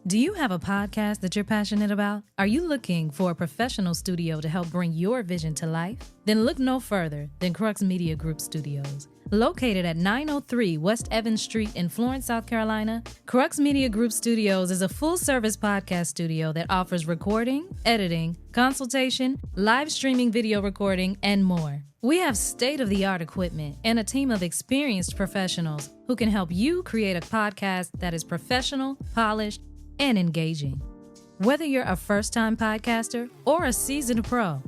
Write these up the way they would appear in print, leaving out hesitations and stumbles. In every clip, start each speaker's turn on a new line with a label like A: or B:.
A: Do you have a podcast that you're passionate about? Are you looking for a professional studio to help bring your vision to life? Then look no further than Crux Media Group Studios. Located at 903 West Evans Street in Florence, South Carolina, Crux Media Group Studios is a full-service podcast studio that offers recording, editing, consultation, live streaming video recording, and more. We have state-of-the-art equipment and a team of experienced professionals who can help you create a podcast that is professional, polished, and engaging. Whether you're a first-time podcaster or a seasoned pro,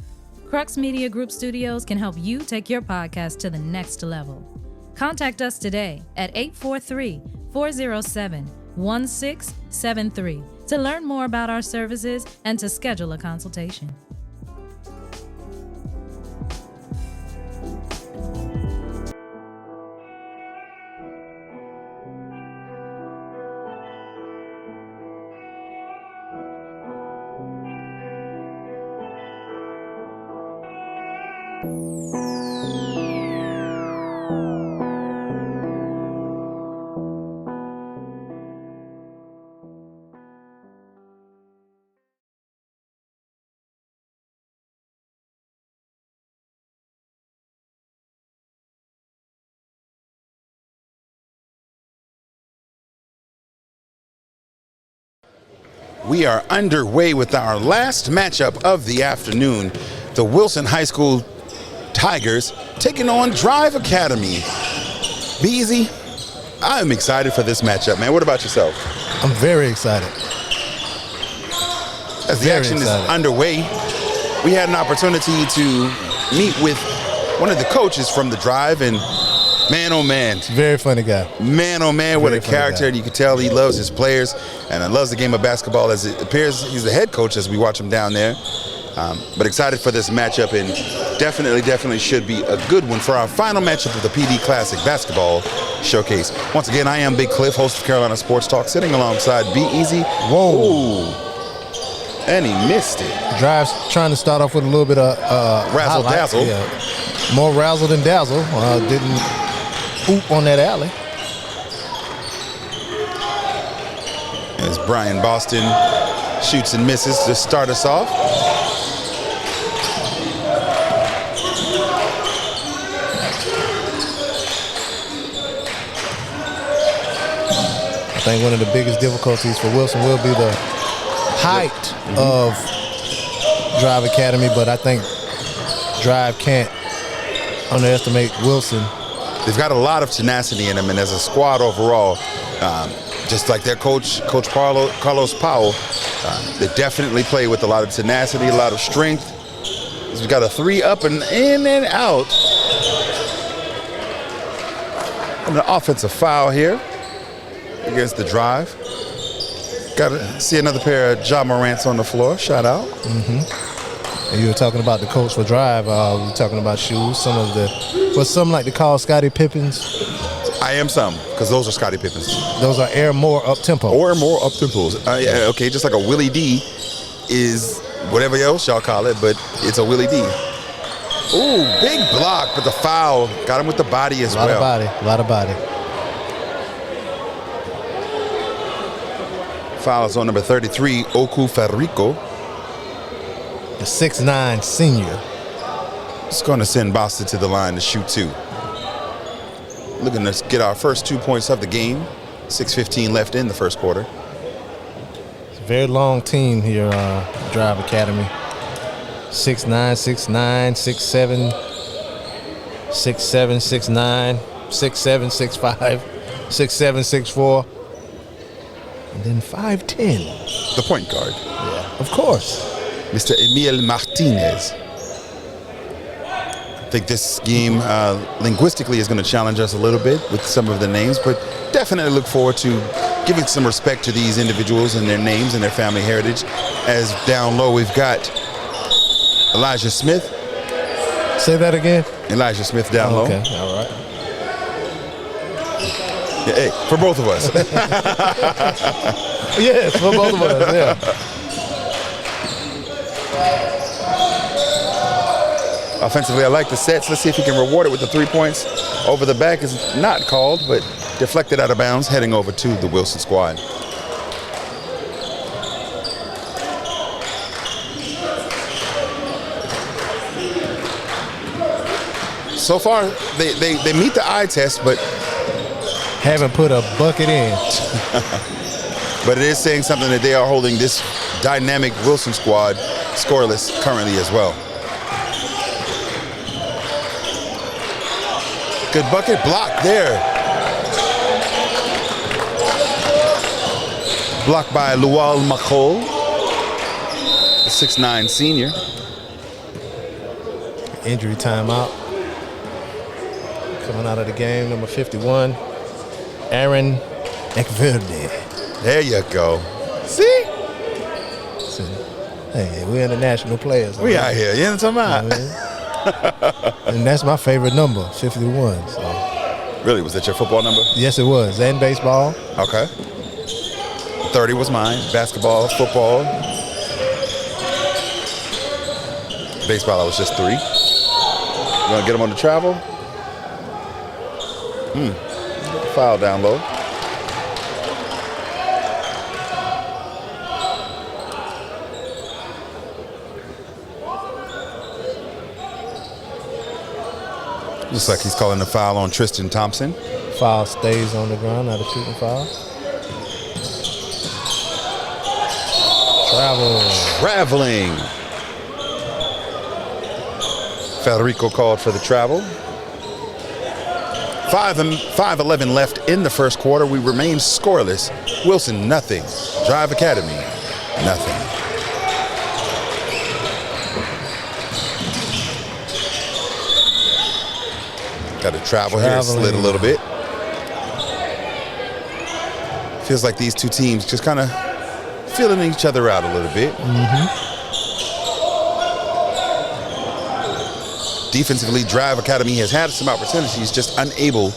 A: Crux Media Group Studios can help you take your podcast to the next level. Contact us today at 843-407-1673 to learn more about our services and to schedule a consultation.
B: We are underway with our last matchup of the afternoon. The Wilson High School Tigers taking on Drive Academy. Beezy, I'm excited for this matchup, man. What about yourself?
C: I'm very excited.
B: As the action is underway, we had an opportunity to meet with one of the coaches from the Drive, and man, oh man.
C: Very funny guy.
B: Man, oh man, what a character. You can tell he loves his players and loves the game of basketball. As it appears, he's the head coach as we watch him down there. But excited for this matchup, and definitely should be a good one for our final matchup of the PD Classic Basketball Showcase. Once again, I am Big Cliff, host of Carolina Sports Talk, sitting alongside Be Easy.
C: Whoa.
B: Ooh. And he missed it.
C: Drive's trying to start off with a little bit of
B: razzle-dazzle.
C: Yeah. More razzle than dazzle. Didn't hoop on that alley.
B: As Bryan Boston shoots and misses to start us off.
C: I think one of the biggest difficulties for Wilson will be the height of Drive Academy, but I think Drive can't underestimate Wilson.
B: They've got a lot of tenacity in them, and as a squad overall, just like their coach Carlos Powell, they definitely play with a lot of tenacity, a lot of strength. We've got a three up and in and out. And an offensive foul here against the Drive. Got to see another pair of Ja Morants on the floor. Shout out.
C: And you were talking about the coach for Drive. We were talking about shoes. Some like to call Scottie Pippins.
B: I am some, because those are Scottie Pippins.
C: Those are Air More up-tempo.
B: Or more up-tempos. Yeah, okay, just like a Willie D is whatever else y'all call it, but it's a Willie D. Ooh, big block, but the foul got him with the body as well.
C: A lot of body.
B: Foul is on number 33, Okku Ferrico.
C: The 6'9" senior.
B: It's going to send Boston to the line to shoot two. Looking to get our first 2 points of the game. 6:15 left in the first quarter.
C: It's a very long team here, Drive Academy. 6'9", 6'9", 6'7", 6'7", 6'9", 6'7", 6'5", 6'7", 6'4", and then 5'10".
B: The point guard.
C: Yeah, of course.
B: Mr. Emil Martinez. I think this game linguistically is going to challenge us a little bit with some of the names, but definitely look forward to giving some respect to these individuals and their names and their family heritage. As down low we've got Elijah Smith.
C: Say that again.
B: Elijah Smith down low.
C: Okay, all right.
B: Yeah, hey, for both of us.
C: Yes, for both of us, yeah.
B: Offensively, I like the sets. Let's see if he can reward it with the 3 points. Over the back is not called, but deflected out of bounds, heading over to the Wilson squad. so far they meet the eye test, but
C: haven't put a bucket in.
B: But it is saying something that they are holding this dynamic Wilson squad scoreless currently as well. Good bucket block there. Blocked by Lual Makol, the 6'9" senior.
C: Injury timeout. Coming out of the game, number 51, Aaron Ekverde.
B: There you go. See?
C: Hey, we're international players.
B: We out here. You know what I'm talking about?
C: And that's my favorite number, 51. So.
B: Really? Was that your football number?
C: Yes, it was. And baseball.
B: Okay. 30 was mine. Basketball, football. Baseball, I was just 3. You want to get him on the travel? Foul down low. Looks like he's calling the foul on Tristan Thompson.
C: Foul stays on the ground, not a shooting foul.
B: Traveling. Federico called for the travel. 5:11 left in the first quarter. We remain scoreless. Wilson, nothing. Drive Academy, nothing. Got to travel here, slid a little bit. Feels like these two teams just kind of feeling each other out a little bit. Defensively, Drive Academy has had some opportunities, just unable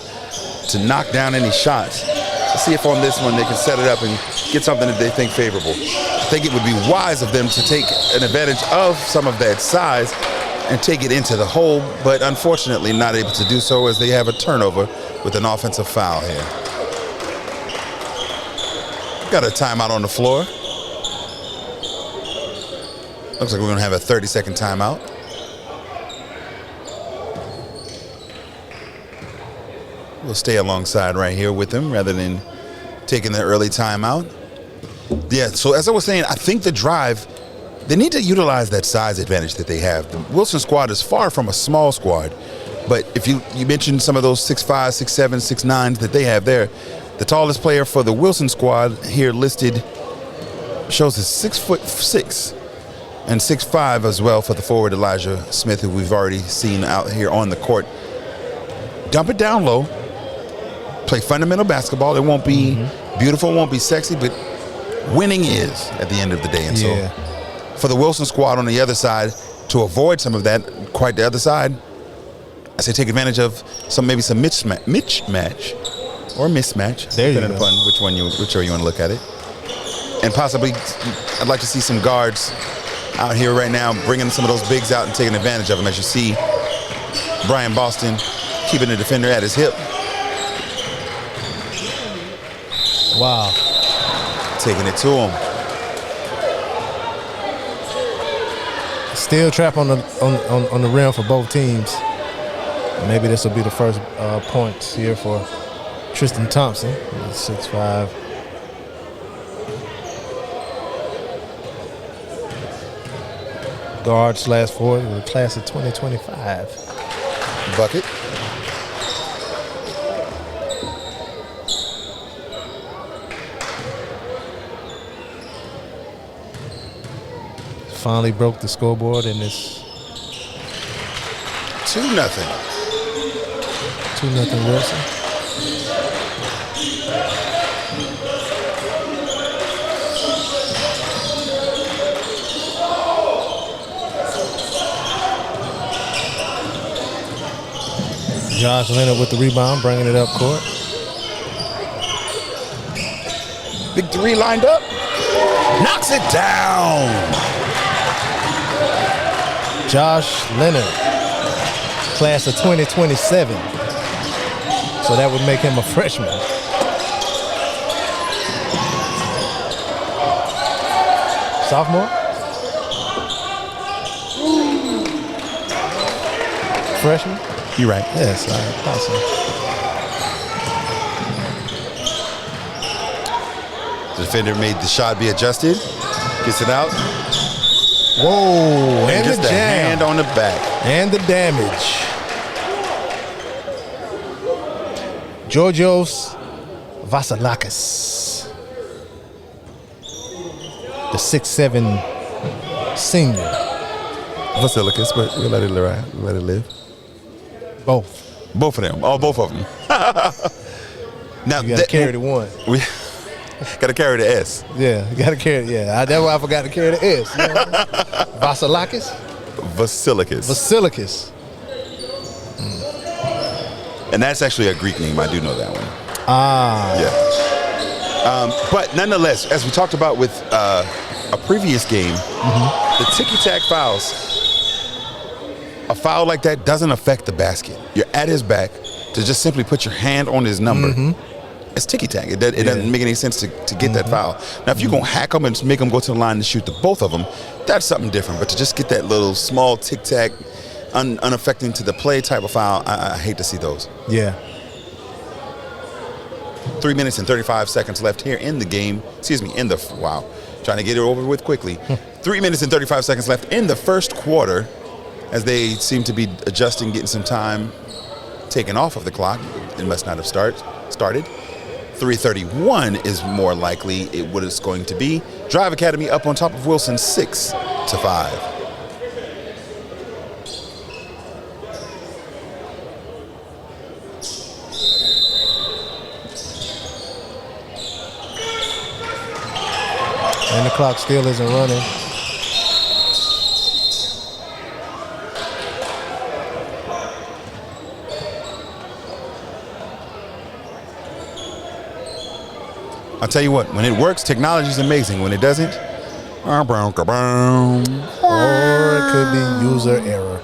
B: to knock down any shots. Let's see if on this one they can set it up and get something that they think favorable. I think it would be wise of them to take an advantage of some of that size and take it into the hole, but unfortunately not able to do so as they have a turnover with an offensive foul here. Got a timeout on the floor. Looks like we're gonna have a 30-second timeout. We'll stay alongside right here with them rather than taking the early timeout. Yeah, so as I was saying, I think the Drive, they need to utilize that size advantage that they have. The Wilson squad is far from a small squad, but if you mentioned some of those 6'5", 6'7", 6'9" that they have there, the tallest player for the Wilson squad here listed shows is 6'6", and 6'5" as well for the forward Elijah Smith, who we've already seen out here on the court. Dump it down low. Play fundamental basketball. It won't be beautiful, won't be sexy, but winning is at the end of the day. And so for the Wilson squad on the other side, to avoid some of that, quite the other side, I say take advantage of maybe some mismatch or mismatch, depending upon which way you want to look at it. And possibly, I'd like to see some guards out here right now, bringing some of those bigs out and taking advantage of them. As you see, Bryan Boston keeping the defender at his hip.
C: Wow.
B: Taking it to him.
C: Still trap on the rim for both teams. Maybe this will be the first points here for Tristan Thompson, 6'5". Guard/forward with the class of 2025.
B: Bucket.
C: Finally broke the scoreboard in this
B: 2-0.
C: 2-0 Wilson. Josh Leonard with the rebound, bringing it up court.
B: Big 3 lined up. Knocks it down.
C: Josh Leonard, class of 2027. So that would make him a freshman. Sophomore? Freshman?
B: You're right.
C: Yes, I thought
B: The defender made the shot be adjusted. Gets it out.
C: Whoa, and
B: Just
C: the
B: a
C: jam.
B: hand on the back.
C: And the damage. Gergous Vasilakis, the 6'7" senior.
B: Vasilikis, but we'll let it live.
C: Both.
B: Both of them. Oh, both of them. Now,
C: You got to carry the one.
B: We got to carry the S.
C: Yeah, you got to carry it. Yeah, that's why I forgot to carry the S. You know? Vasilakis? Vasilikis.
B: And that's actually a Greek name. I do know that one.
C: Ah.
B: Yeah. But nonetheless, as we talked about with a previous game, the ticky-tack fouls, a foul like that doesn't affect the basket. You're at his back to just simply put your hand on his number. It's ticky-tack. It doesn't make any sense to get that foul. Now, if you're going to hack them and make them go to the line and shoot the both of them, that's something different. But to just get that little small tic-tac, unaffecting to the play type of foul, I hate to see those.
C: Yeah.
B: 3 minutes and 35 seconds left here in the game. Trying to get it over with quickly. 3 minutes and 35 seconds left in the first quarter as they seem to be adjusting, getting some time taken off of the clock. It must not have started. 3:31 is more likely what it's going to be. Drive Academy up on top of Wilson 6-5.
C: And the clock still isn't running.
B: I'll tell you what, when it works, technology is amazing. When it doesn't,
C: Or it could be user error.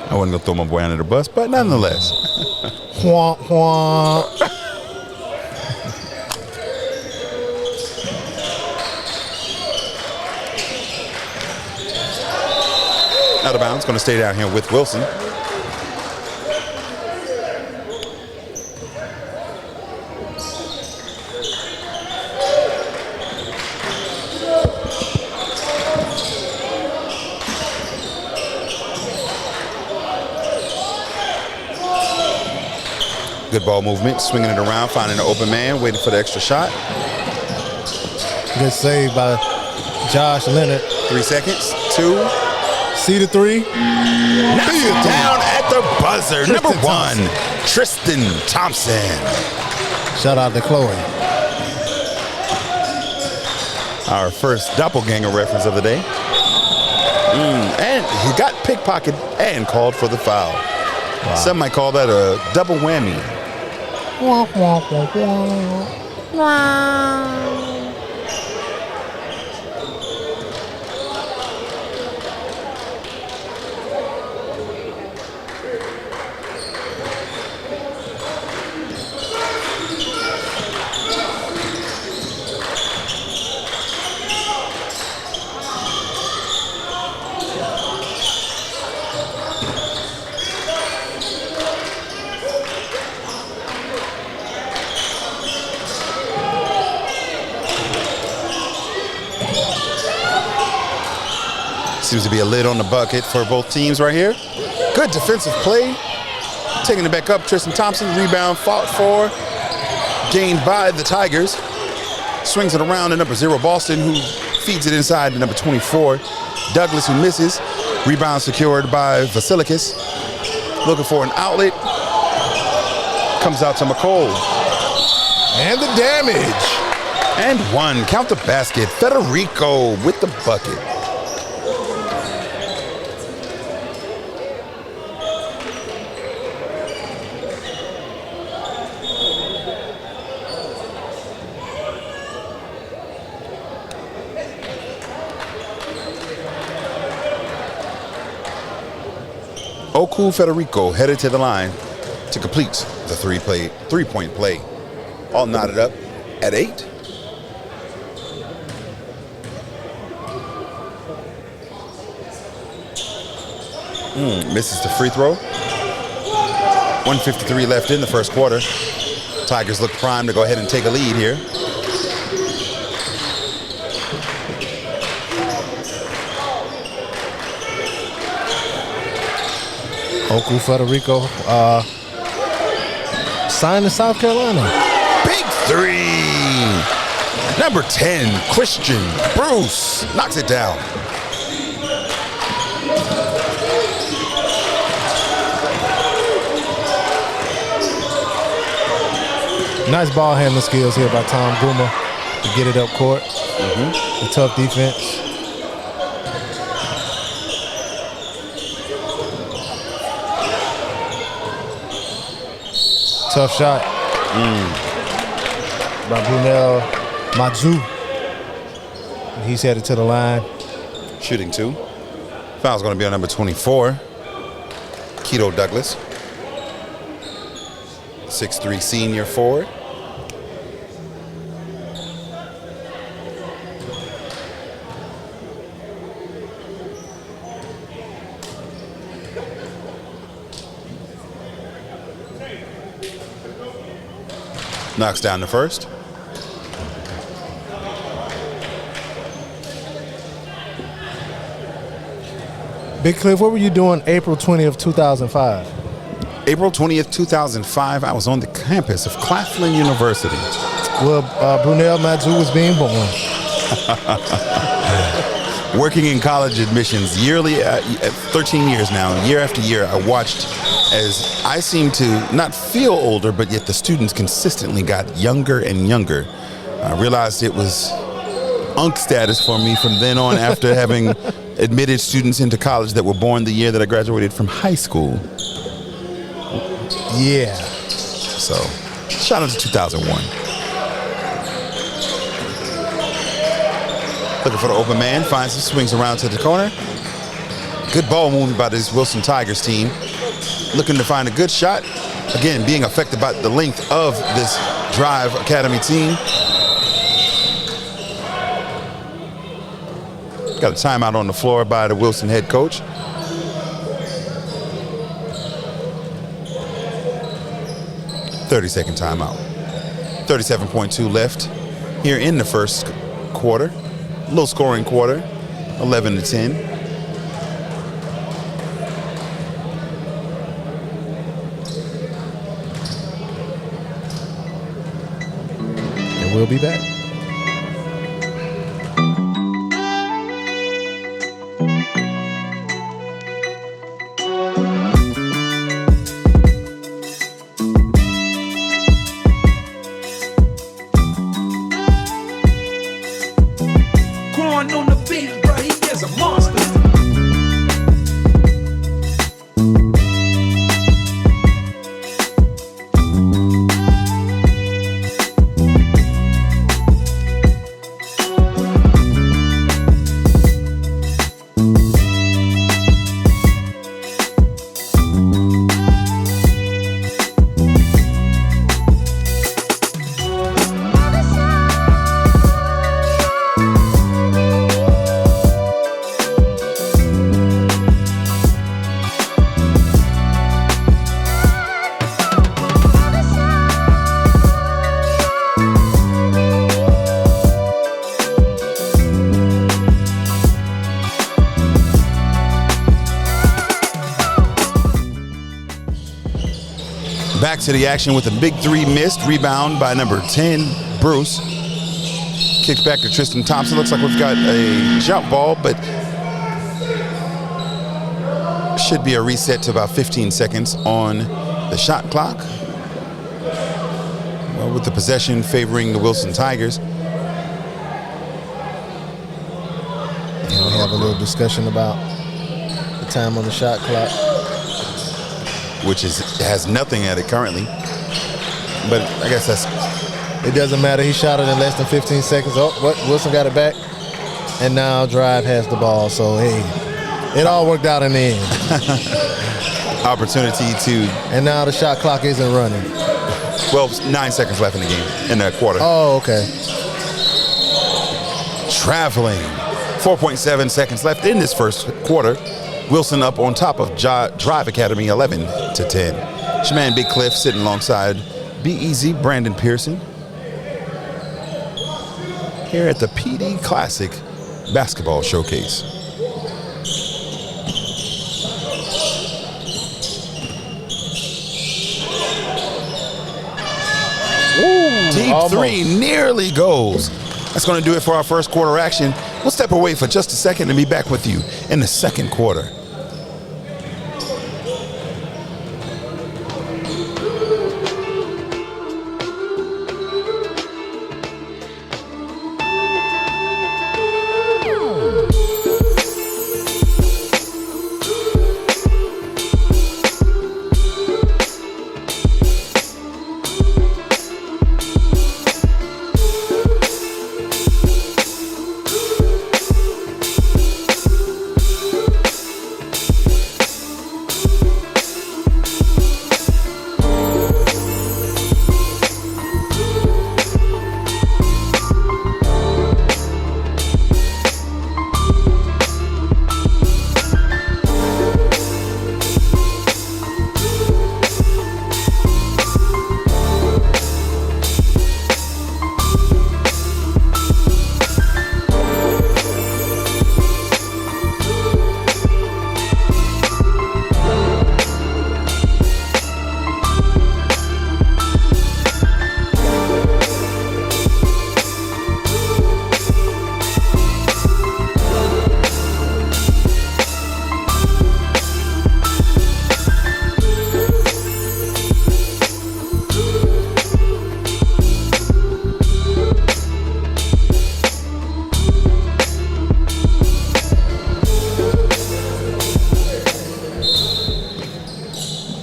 B: I wasn't going to throw my boy under the bus, but nonetheless.
C: Wah, wah.
B: Out of bounds, going to stay down here with Wilson. Good ball movement, swinging it around, finding an open man, waiting for the extra shot.
C: Good save by Josh Leonard.
B: 3 seconds, 2.
C: See the three?
B: Knocks it down at the buzzer.
C: Tristan
B: Number 1, Tristan Thompson.
C: Shout out to Chloe.
B: Our first doppelganger reference of the day. And he got pickpocketed and called for the foul.
C: Wow.
B: Some might call that a double whammy.
C: Wah, wah, wah, wah.
B: Seems to be a lid on the bucket for both teams right here. Good defensive play. Taking it back up, Tristan Thompson. Rebound fought for. Gained by the Tigers. Swings it around to number 0, Boston, who feeds it inside to number 24. Douglas, who misses. Rebound secured by Vasilakis. Looking for an outlet. Comes out to McCole.
C: And the damage.
B: And 1. Count the basket. Federico with the bucket. Okku Federico headed to the line to complete the three-point play. All knotted up at 8. Misses the free throw. 1:53 left in the first quarter. Tigers look primed to go ahead and take a lead here.
C: Okku Federico signed in South Carolina.
B: Big three. Number 10, Kristian Bruce knocks it down.
C: Nice ball handling skills here by Tom Guma to get it up court. A tough defense. Tough shot by Brunel Madzu. He's headed to the line.
B: Shooting 2. Foul's going to be on number 24, Keto Douglas. 6'3" senior forward. Knocks down the first.
C: Big Cliff, what were you doing April 20th, 2005?
B: April 20th, 2005, I was on the campus of Claflin University.
C: Well, Brunel Madzu was being born.
B: Working in college admissions yearly, 13 years now, year after year, I watched as I seemed to not feel older, but yet the students consistently got younger and younger. I realized it was unk status for me from then on after having admitted students into college that were born the year that I graduated from high school.
C: Yeah.
B: So, shout out to 2001. Looking for the open man, finds him, swings around to the corner. Good ball movement by this Wilson Tigers team. Looking to find a good shot. Again, being affected by the length of this Drive Academy team. Got a timeout on the floor by the Wilson head coach. .30-second timeout. 37.2 left here in the first quarter. Low scoring quarter, 11-10.
C: And we'll be back.
B: Back to the action with a big three missed. Rebound by number 10, Bruce. Kicks back to Tristan Thompson. Looks like we've got a jump ball, but should be a reset to about 15 seconds on the shot clock. Well, with the possession favoring the Wilson Tigers.
C: You know, we have a little discussion about the time on the shot clock,
B: which has nothing at it currently. But I guess that's...
C: It doesn't matter. He shot it in less than 15 seconds. Oh, what? Wilson got it back. And now Drive has the ball. So, hey, it all worked out in the end.
B: Opportunity to...
C: And now the shot clock isn't running.
B: Well, 9 seconds left in the game, in the quarter.
C: Oh, okay.
B: Traveling. 4.7 seconds left in this first quarter. Wilson up on top of Drive Academy 11-10. It's your man Big Cliff sitting alongside Be Easy, Brandon Pearson. Here at the PD Classic Basketball Showcase. Deep three nearly goes. That's going to do it for our first quarter action. We'll step away for just a second and be back with you in the second quarter.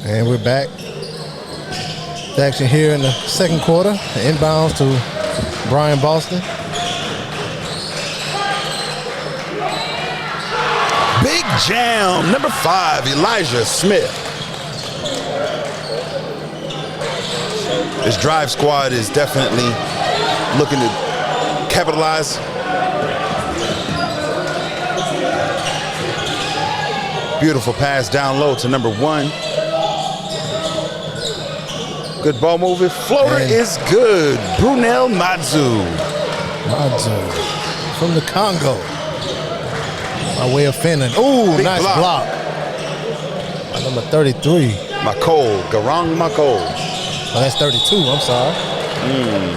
C: And we're back. The action here in the second quarter. Inbounds to Bryan Boston.
B: Big jam, number 5, Elijah Smith. This drive squad is definitely looking to capitalize. Beautiful pass down low to number 1. Good ball movement. Floater is good. Brunel Madzu
C: from the Congo. By way of Finland. Ooh,
B: big
C: nice block. By number 33.
B: Makol, Garang Makol.
C: Oh, that's 32, I'm sorry.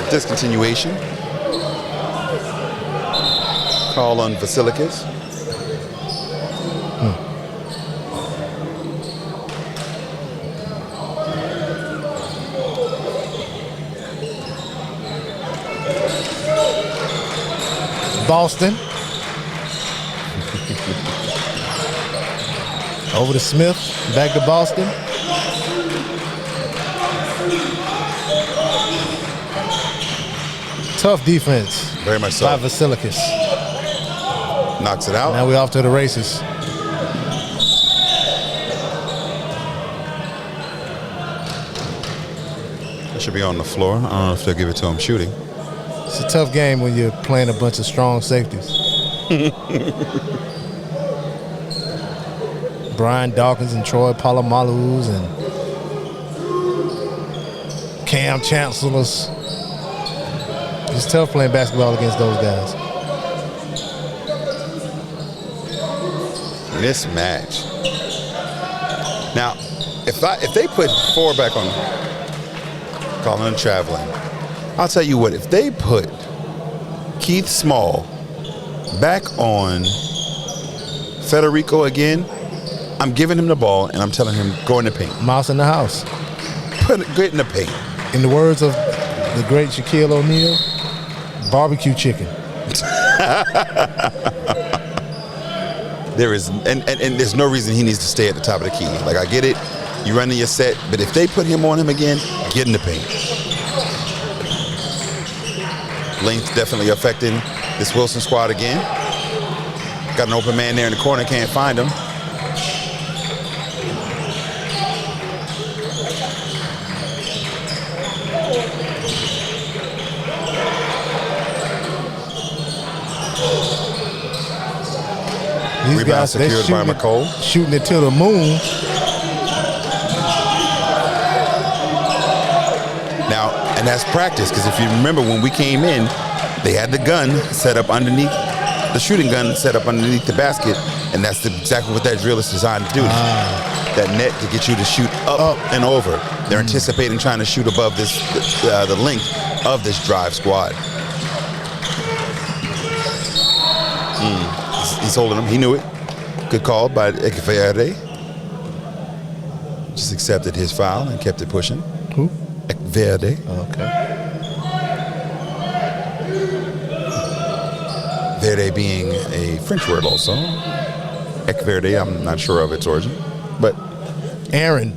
B: Discontinuation. Call on Vasilikis.
C: Boston. Over to Smith. Back to Boston. Tough defense.
B: Very much so.
C: By Vasilikis.
B: Knocks it out.
C: Now we're off to the races.
B: That should be on the floor. I don't know if they'll give it to him shooting.
C: It's a tough game when you're playing a bunch of strong safeties. Brian Dawkins and Troy Palomalus and Cam Chancellors. It's tough playing basketball against those guys.
B: Mismatch. Now, if they put 4 back on, calling and traveling, I'll tell you what, if they put Keith Small back on Federico again, I'm giving him the ball and I'm telling him, go in the paint.
C: Mouse in the house.
B: Get in the paint.
C: In the words of the great Shaquille O'Neal, barbecue chicken.
B: There is, and there's no reason he needs to stay at the top of the key. Like, I get it, you running your set, but if they put him on him again, get in the paint. Length definitely affecting this Wilson squad again. Got an open man there in the corner, can't find him.
C: These
B: Rebound
C: guys, they're
B: secured by McCole.
C: shooting it to the moon.
B: Now, and that's practice, because if you remember when we came in, they had the gun set up underneath, the shooting gun set up underneath the basket, and that's exactly what that drill is designed to do. That net to get you to shoot up and over. They're anticipating trying to shoot above this, the length of this drive squad. He's holding him. He knew it. Good call by Ekverde. Just accepted his foul and kept it pushing.
C: Who?
B: Ekverde.
C: Okay.
B: Verde being a French word also. Ekverde, I'm not sure of its origin, but
C: Aaron.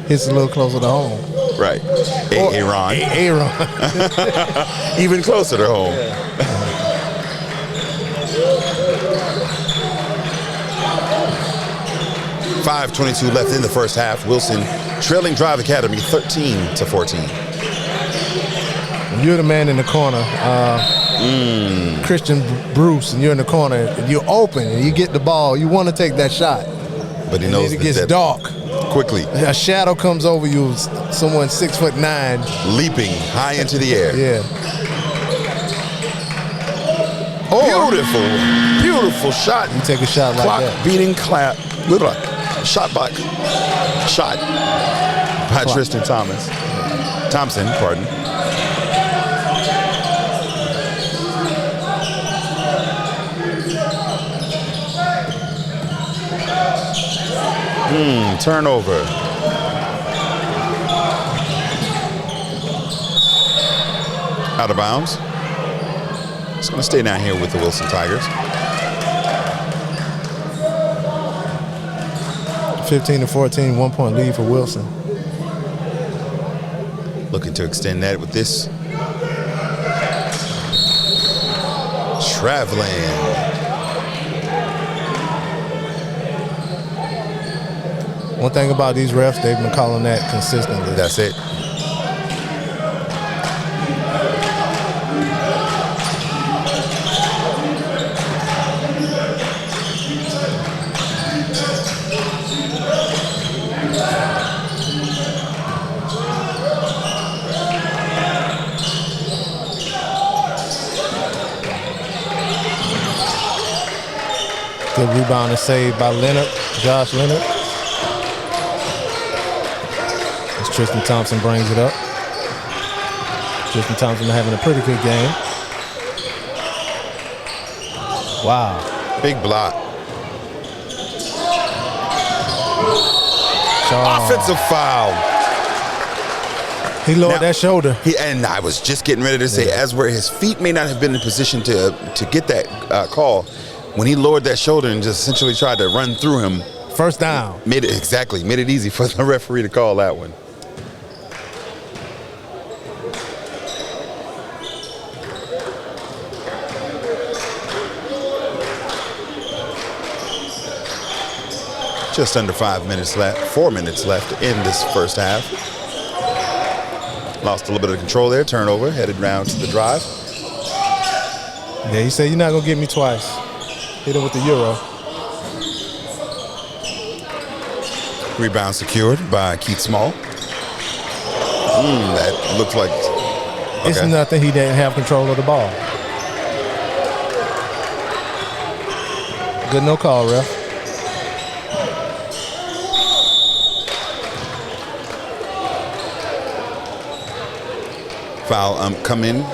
C: Hits a little closer to home.
B: right. Aaron.
C: Aaron.
B: Even closer to home.
C: Yeah.
B: 5:22 left in the first half. Wilson trailing Drive Academy 13-14.
C: You're the man in the corner. Kristian Bruce, and you're in the corner. And you're open, and you get the ball. You want to take that shot.
B: But he knows
C: it gets
B: that
C: dark.
B: Quickly.
C: A shadow comes over you, someone 6'9",
B: leaping high into the air.
C: Yeah.
B: Beautiful shot.
C: You take a shot like
B: Clock
C: that.
B: beating clap. Little shot by Tristan Thompson, pardon. Turnover. Out of bounds. It's going to stay down here with the Wilson Tigers.
C: 15-14, 1 point lead for Wilson.
B: Looking to extend that with this. Traveling.
C: One thing about these refs, they've been calling that consistently.
B: That's it.
C: Good rebound and save by Leonard, Josh Leonard. As Tristan Thompson brings it up. Tristan Thompson having a pretty good game. Wow.
B: Big block. Offensive foul.
C: He lowered that shoulder.
B: And I was just getting ready to say, as where his feet may not have been in position to get that call, when he lowered that shoulder and just essentially tried to run through him.
C: First down.
B: Made it easy for the referee to call that one. Just under 5 minutes left, 4 minutes left in this first half. Lost a little bit of control there, turnover, headed round to the drive.
C: Yeah, he said, you're not going to get me twice. Hit him with the Euro.
B: Rebound secured by Keith Small. That looked like... Okay.
C: It's nothing. He didn't have control of the ball. Good no call, ref.
B: Foul upcoming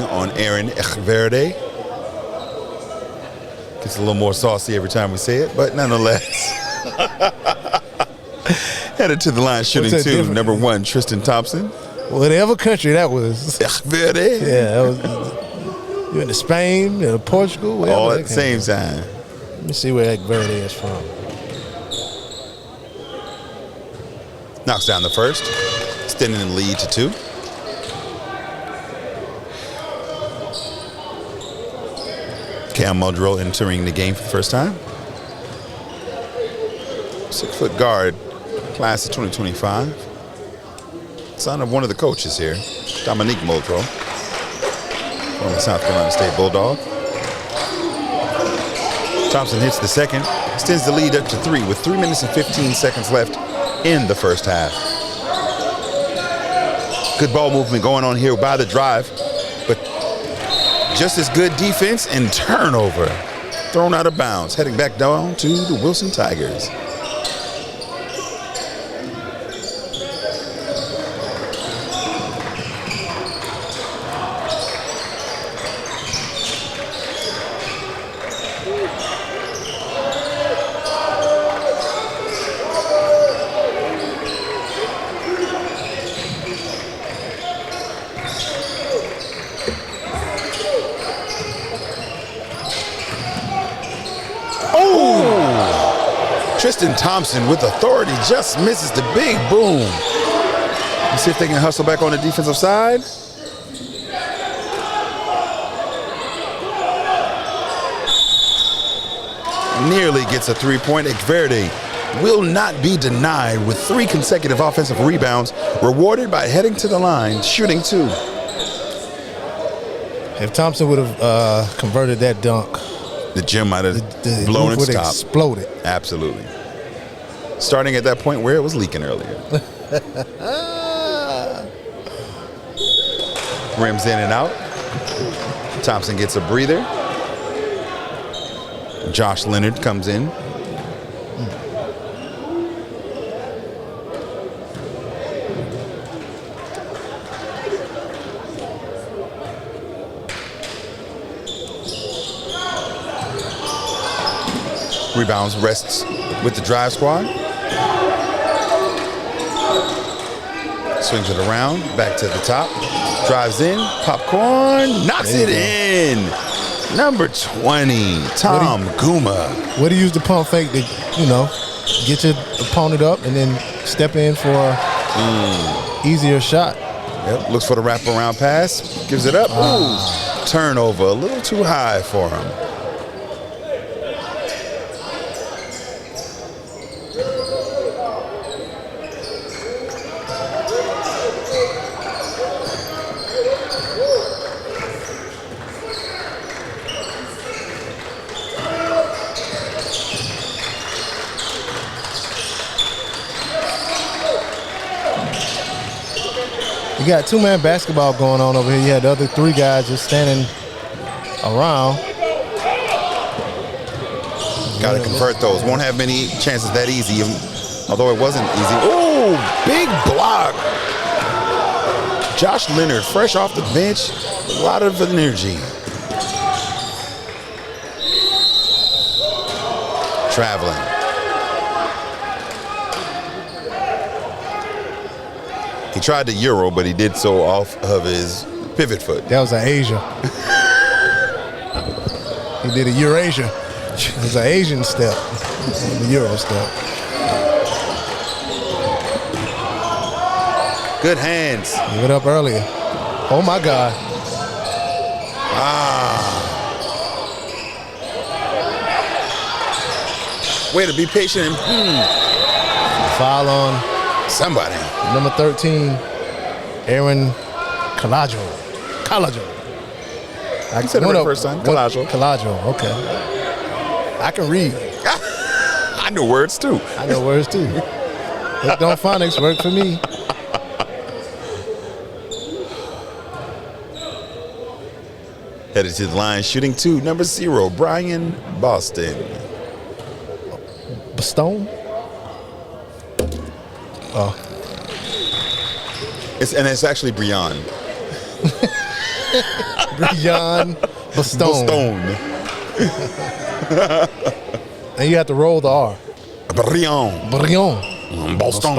B: on Aaron Ekverde. Gets a little more saucy every time we say it, but nonetheless. Headed to the line shooting two, number 1, Tristan Thompson.
C: Whatever country that was.
B: Ekverde.
C: Yeah, that was, you went to Spain, Portugal.
B: All at the same time.
C: Let me see where Ekverde is from.
B: Knocks down the first, extending the lead to 2. Cam Muldrow entering the game for the first time. 6-foot guard, class of 2025. Son of one of the coaches here, Dominique Muldrow, from the South Carolina State Bulldog. Thompson hits the second, extends the lead up to 3 with 3 minutes and 15 seconds left in the first half. Good ball movement going on here by the drive, but just as good defense and turnover. Thrown out of bounds, heading back down to the Wilson Tigers. Tristan Thompson with authority just misses the big boom. Let's see if they can hustle back on the defensive side. Nearly gets a three-point. Verde will not be denied with 3 consecutive offensive rebounds, rewarded by heading to the line, shooting 2.
C: If Thompson would have converted that dunk,
B: the gym might have
C: the
B: blown its top.
C: Exploded.
B: Absolutely. Starting at that point where it was leaking earlier. Rims in and out. Thompson gets a breather. Josh Leonard comes in. Rebounds, rests with the drive squad. Swings it around, back to the top. Drives in, popcorn, knocks it in. Number 20, Tom Guma.
C: What do you use the pump fake to, get your opponent up and then step in for an easier shot?
B: Yep, looks for the wraparound pass, gives it up. Ooh, turnover, a little too high for him.
C: You got 2-man basketball going on over here. You had the other 3 guys just standing around.
B: Got to convert those. Won't have many chances that easy, although it wasn't easy. Ooh, big block. Josh Leonard, fresh off the bench, a lot of energy. Traveling. He tried the Euro, but he did so off of his pivot foot.
C: That was an Asia. He did a Eurasia. It was an Asian step. The Euro step.
B: Good hands.
C: Give it up earlier. Oh, my God.
B: Way to be patient.
C: Foul on
B: somebody.
C: Number 13, Aaron Calajo.
B: I said it the first time.
C: Calajo, okay. I can read.
B: I know words too.
C: It don't phonics work for me.
B: Headed to the line, shooting 2, number 0, Bryan Boston.
C: Boston? Oh.
B: It's actually Bryan.
C: Bryan Boston. And you have to roll the R.
B: Bryan. Boston.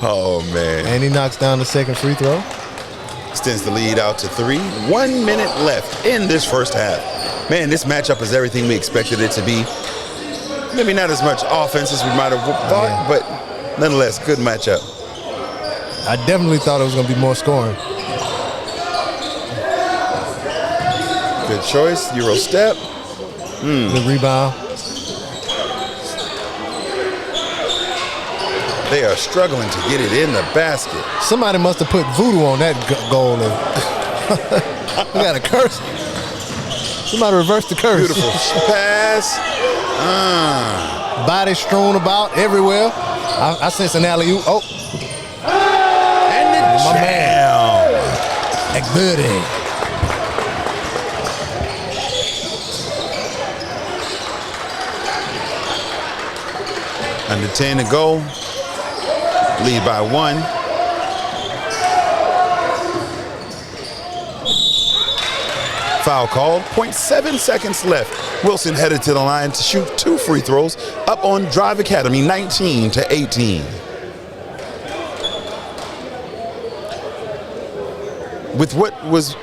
B: Oh, man.
C: And he knocks down the second free throw.
B: Extends the lead out to 3. 1 minute left in this first half. Man, this matchup is everything we expected it to be. Maybe not as much offense as we might have thought, but nonetheless, good matchup.
C: I definitely thought it was going to be more scoring.
B: Good choice. Euro step.
C: Good rebound.
B: They are struggling to get it in the basket.
C: Somebody must have put voodoo on that goal. We got a curse. Somebody reverse the curse.
B: Beautiful pass.
C: Body strewn about everywhere. I sense an alley-oop. Oh.
B: And the
C: my
B: jam.
C: man. Good.
B: Under 10 to go. Lead by 1. Foul called. 0.7 seconds left. Wilson headed to the line to shoot 2 free throws, up on Drive Academy 19-18. With what was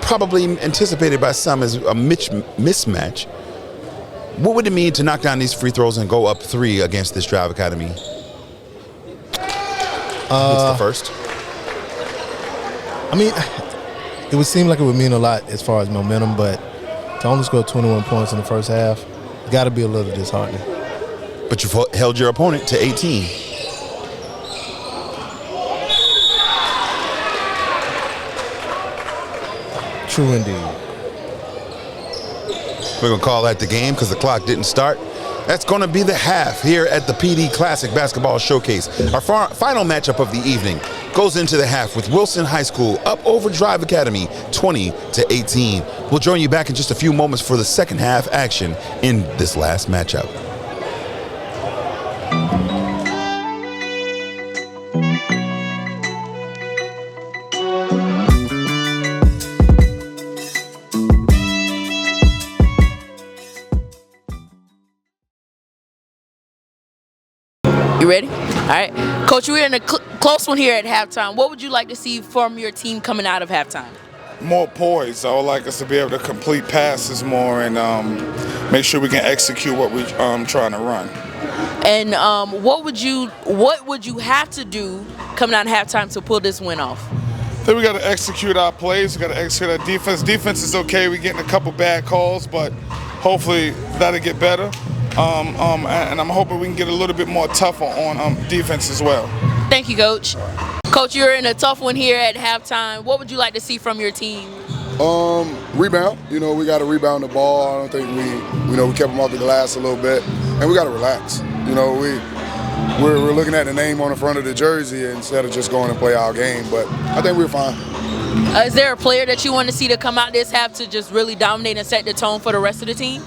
B: probably anticipated by some as a mismatch, what would it mean to knock down these free throws and go up 3 against this Drive Academy? What's the first?
C: I mean, it would seem like it would mean a lot as far as momentum, but to only score 21 points in the first half, got to be a little disheartening.
B: But you held your opponent to 18.
C: True indeed.
B: We're going to call that the game because the clock didn't start. That's going to be the half here at the PD Classic Basketball Showcase. Our final matchup of the evening goes into the half with Wilson High School up over Drive Academy 20-18. We'll join you back in just a few moments for the second half action in this last matchup.
D: You ready? All right. Coach, we're in a close one here at halftime. What would you like to see from your team coming out of halftime?
E: More poise. I would like us to be able to complete passes more and make sure we can execute what we're trying to run.
D: And what would you have to do coming out of halftime to pull this win off?
E: Then we got to execute our plays. We got to execute our defense. Defense is okay. We're getting a couple bad calls, but hopefully that'll get better. And I'm hoping we can get a little bit more tougher on defense as well.
D: Thank you, Coach. Coach, you're in a tough one here at halftime. What would you like to see from your team?
F: Rebound. You know, we got to rebound the ball. I don't think we kept them off the glass a little bit, and we got to relax. You know, we're looking at the name on the front of the jersey instead of just going and play our game. But I think we're fine.
D: Is there a player that you want to see to come out this half to just really dominate and set the tone for the rest of the team?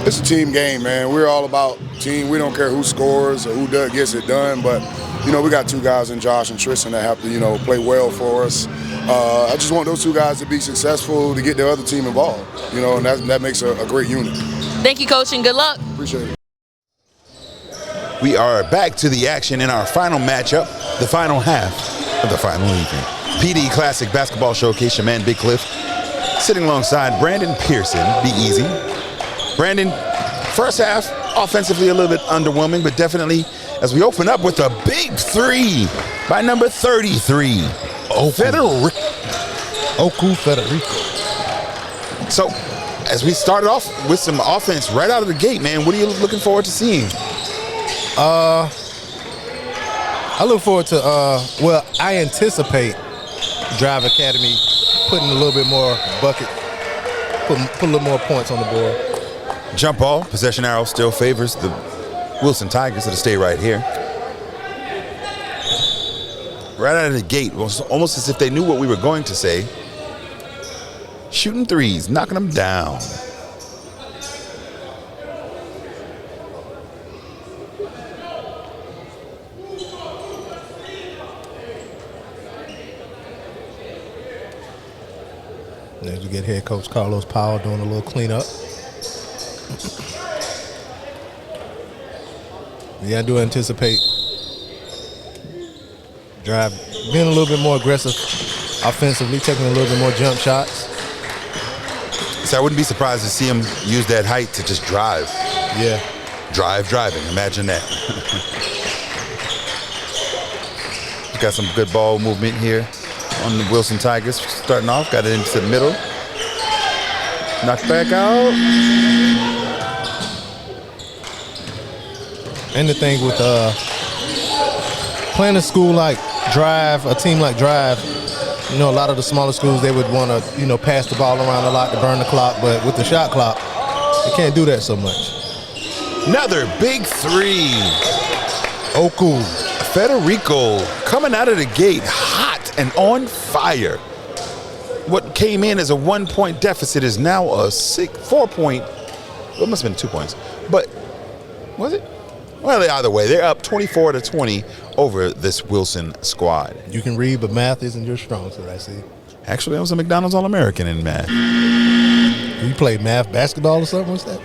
F: It's a team game, man. We're all about team. We don't care who scores or who gets it done, but, we got 2 guys in Josh and Tristan that have to, play well for us. I just want those 2 guys to be successful to get the other team involved, and that makes a great unit.
D: Thank you, Coach, and good luck.
F: Appreciate it.
B: We are back to the action in our final matchup, the final half of the final evening. PD Classic Basketball Showcase, your man Big Cliff, sitting alongside Brandon Pearson. Be easy. Brandon, first half, offensively a little bit underwhelming, but definitely as we open up with a big 3 by number 33,
C: Okku Federico.
B: So, as we started off with some offense right out of the gate, man, what are you looking forward to seeing?
C: I look forward to, I anticipate Drive Academy putting a little bit more bucket, put a little more points on the board.
B: Jump ball, possession arrow still favors the Wilson Tigers, that'll stay right here. Right out of the gate, it was almost as if they knew what we were going to say. Shooting threes, knocking them down.
C: As you get head coach Carlos Powell doing a little cleanup. Yeah, I do anticipate Drive being a little bit more aggressive offensively, taking a little bit more jump shots.
B: So I wouldn't be surprised to see him use that height to just drive.
C: Yeah.
B: Driving, imagine that. He's got some good ball movement here on the Wilson Tigers. Starting off, got it into the middle. Knocked back out.
C: And the thing with playing a school like Drive, a team like Drive, You know, a lot of the smaller schools, they would want to, you know, pass the ball around a lot to burn the clock, but with the shot clock, they can't do that so much.
B: Another big three.
C: Okku.
B: Federico coming out of the gate hot and on fire. What came in as a 1-point deficit is now a 4-point. Well, it must have been 2 points. But was it? Well, either way, they're up 24-20 over this Wilson squad.
C: You can read, but math isn't your strong suit, I see.
B: Actually, I was a McDonald's All-American in math.
C: You played math basketball or something? What's that?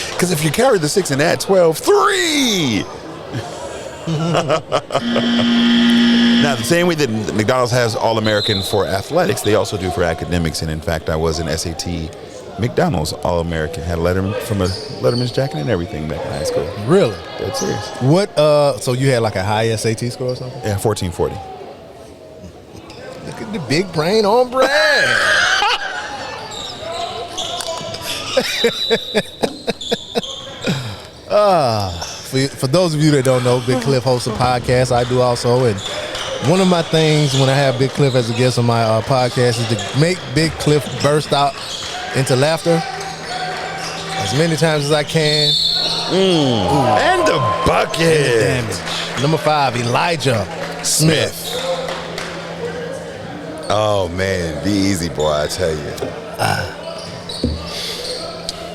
B: Because if you carry the 6 and add 12, 3! Now, the same way that McDonald's has All-American for athletics, they also do for academics. And in fact, I was an SAT McDonald's All-American. Had a Letterman from a Letterman's jacket and everything back in high school.
C: Really?
B: Dead serious.
C: What? So you had like a high SAT score or something?
B: Yeah, 1440.
C: Look at the big brain on Brad. For those of you that don't know, Big Cliff hosts a podcast. I do also, and one of my things when I have Big Cliff as a guest on my podcast is to make Big Cliff burst out into laughter as many times as I can.
B: And the bucket.
C: Damage. Number 5, Elijah Smith.
B: Oh man, be easy, boy. I tell you.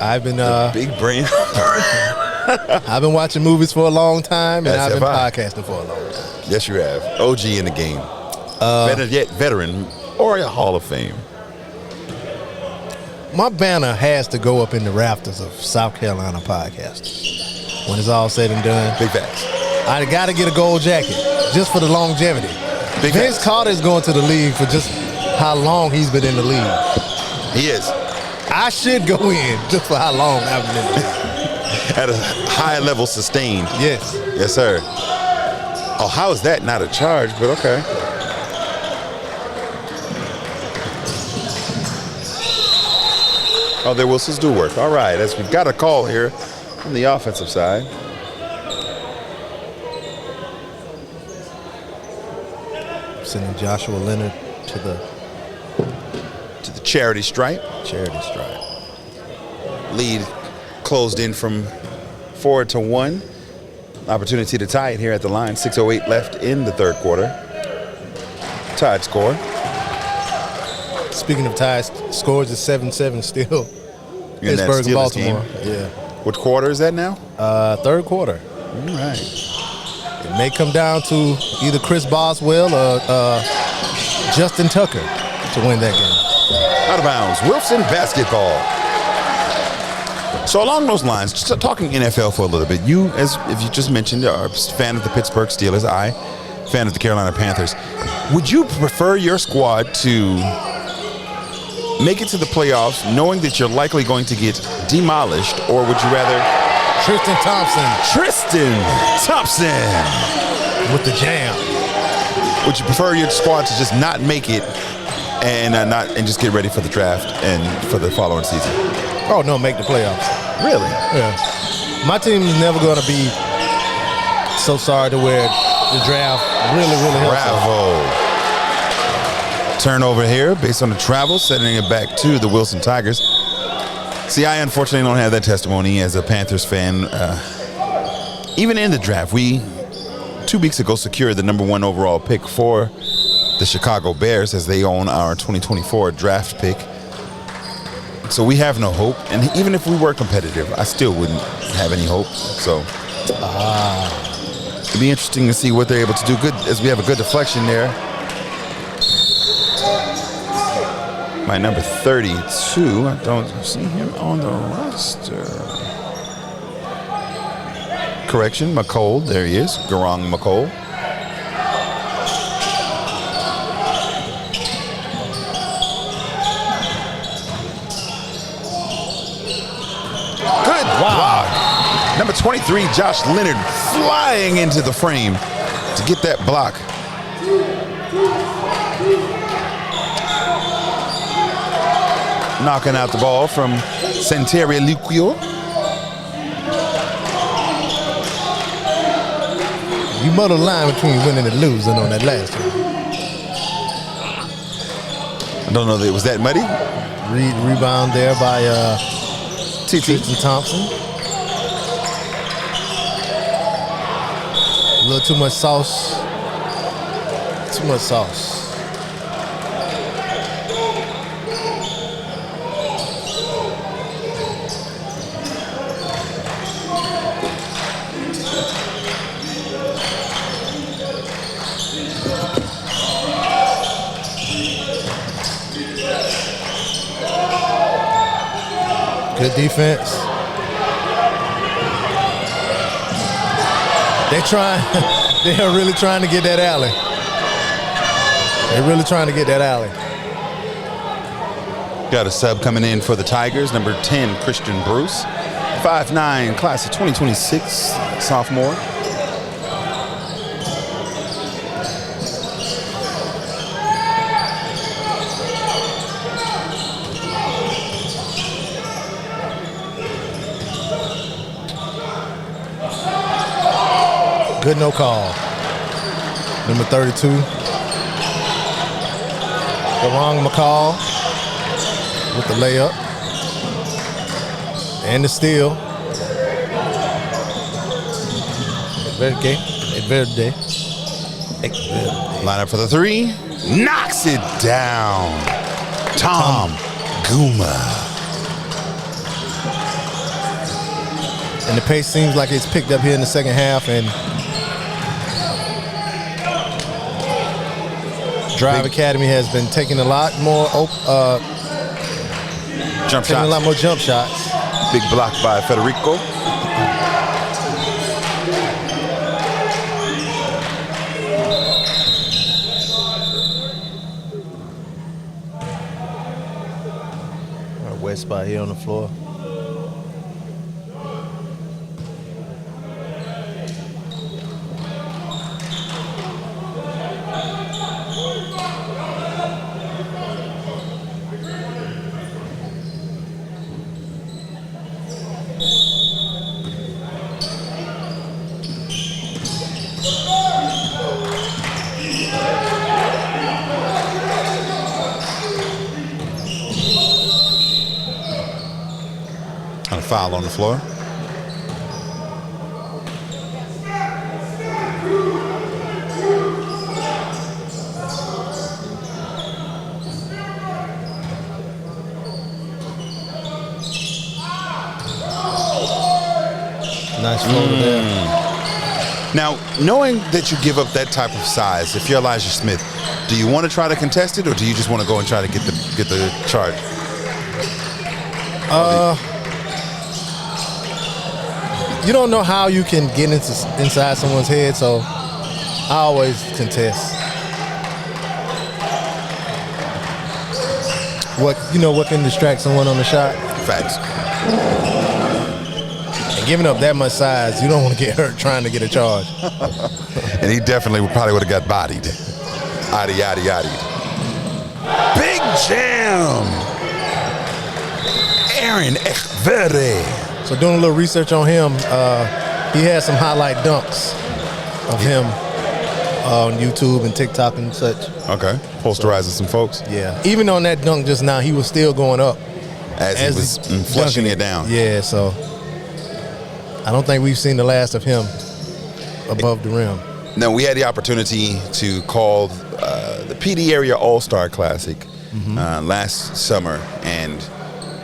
C: I've been
B: Big brain.
C: I've been watching movies for a long time, and
B: Yes,
C: I've been
B: have I.
C: podcasting for a long time.
B: Yes, you have. OG in the game. Better yet, veteran or a Hall of Fame.
C: My banner has to go up in the rafters of South Carolina podcasters when it's all said and done.
B: Big facts.
C: I got to get a gold jacket just for the longevity.
B: Big
C: Vince
B: facts.
C: Carter is going to the league for just how long he's been in the league.
B: He is.
C: I should go in just for how long I've been in the league.
B: At a high level sustained.
C: Yes.
B: Yes, sir. Oh, how is that not a charge? But okay. Oh, their whistles do work. All right, as we've got a call here on the offensive side.
C: Sending Joshua Leonard to the
B: Charity stripe.
C: charity stripe.
B: Lead closed in from 4 to 1. Opportunity to tie it here at the line. 6:08 left in the third quarter. Tied score.
C: Speaking of ties, scores is 7-7 still.
B: In that
C: Pittsburgh and
B: Steelers
C: Baltimore.
B: game.
C: Yeah.
B: What quarter is that now?
C: Third quarter.
B: All right.
C: It may come down to either Chris Boswell or Justin Tucker to win that game.
B: Out of bounds. Wilson basketball. So along those lines, just talking NFL for a little bit, you, as if you just mentioned, are a fan of the Pittsburgh Steelers. I, fan of the Carolina Panthers. Would you prefer your squad to make it to the playoffs knowing that you're likely going to get demolished, or would you rather
C: Tristan Thompson with the jam.
B: Would you prefer your squad to just not make it and just get ready for the draft and for the following season?
C: Oh, no, make the playoffs.
B: Really?
C: Yeah. My team is never going to be so sorry to where the draft really helps us.
B: Bravo. Turnover here based on the travel, sending it back to the Wilson Tigers. See, I unfortunately don't have that testimony as a Panthers fan. Even in the draft, we 2 weeks ago secured the number 1 overall pick for the Chicago Bears, as they own our 2024 draft pick. So we have no hope, and even if we were competitive, I still wouldn't have any hope. So it'd be interesting to see what they're able to do. Good, as we have a good deflection there. My number 32, I don't see him on the roster. Correction, McCole, there he is, Garang McCole. Good block. Number 23, Josh Leonard, flying into the frame to get that block. Knocking out the ball from Santeria Luquio.
C: You muddled the line between winning and losing on that last one.
B: I don't know that it was that muddy.
C: Rebound there by
B: Tristan
C: Thompson. A little too much sauce. Too much sauce. Good defense. They're really trying to get that alley. They're really trying to get that alley.
B: Got a sub coming in for the Tigers, number 10, Kristian Bruce. 5'9", class of 2026, sophomore.
C: Good no call. Number 32. The wrong McCall with the layup. And the steal. Verde.
B: Line up for the three. Knocks it down. Tom Guma.
C: And the pace seems like it's picked up here in the second half, and Drive Academy has been taking a lot more
B: jump shots.
C: A lot more jump shots.
B: Big block by Federico.
C: Our wet spot here on the floor.
B: Foul on the floor.
C: Nice floater there.
B: Now, knowing that you give up that type of size, if you're Elijah Smith, do you want to try to contest it, or do you just want to go and try to get the charge?
C: You don't know how you can get inside someone's head, so I always contest. What can distract someone on the shot?
B: Facts.
C: And giving up that much size, you don't want to get hurt trying to get a charge.
B: And he definitely probably would have got bodied. Yaddy. Big jam. Aaron Ekvere.
C: So doing a little research on him, he has some highlight dunks of him on YouTube and TikTok and such.
B: Okay, posterizing some folks.
C: Yeah, even on that dunk just now, he was still going up
B: as he was flushing it down.
C: Yeah, so I don't think we've seen the last of him above the rim.
B: Now, we had the opportunity to call the PD Area All-Star Classic last summer, and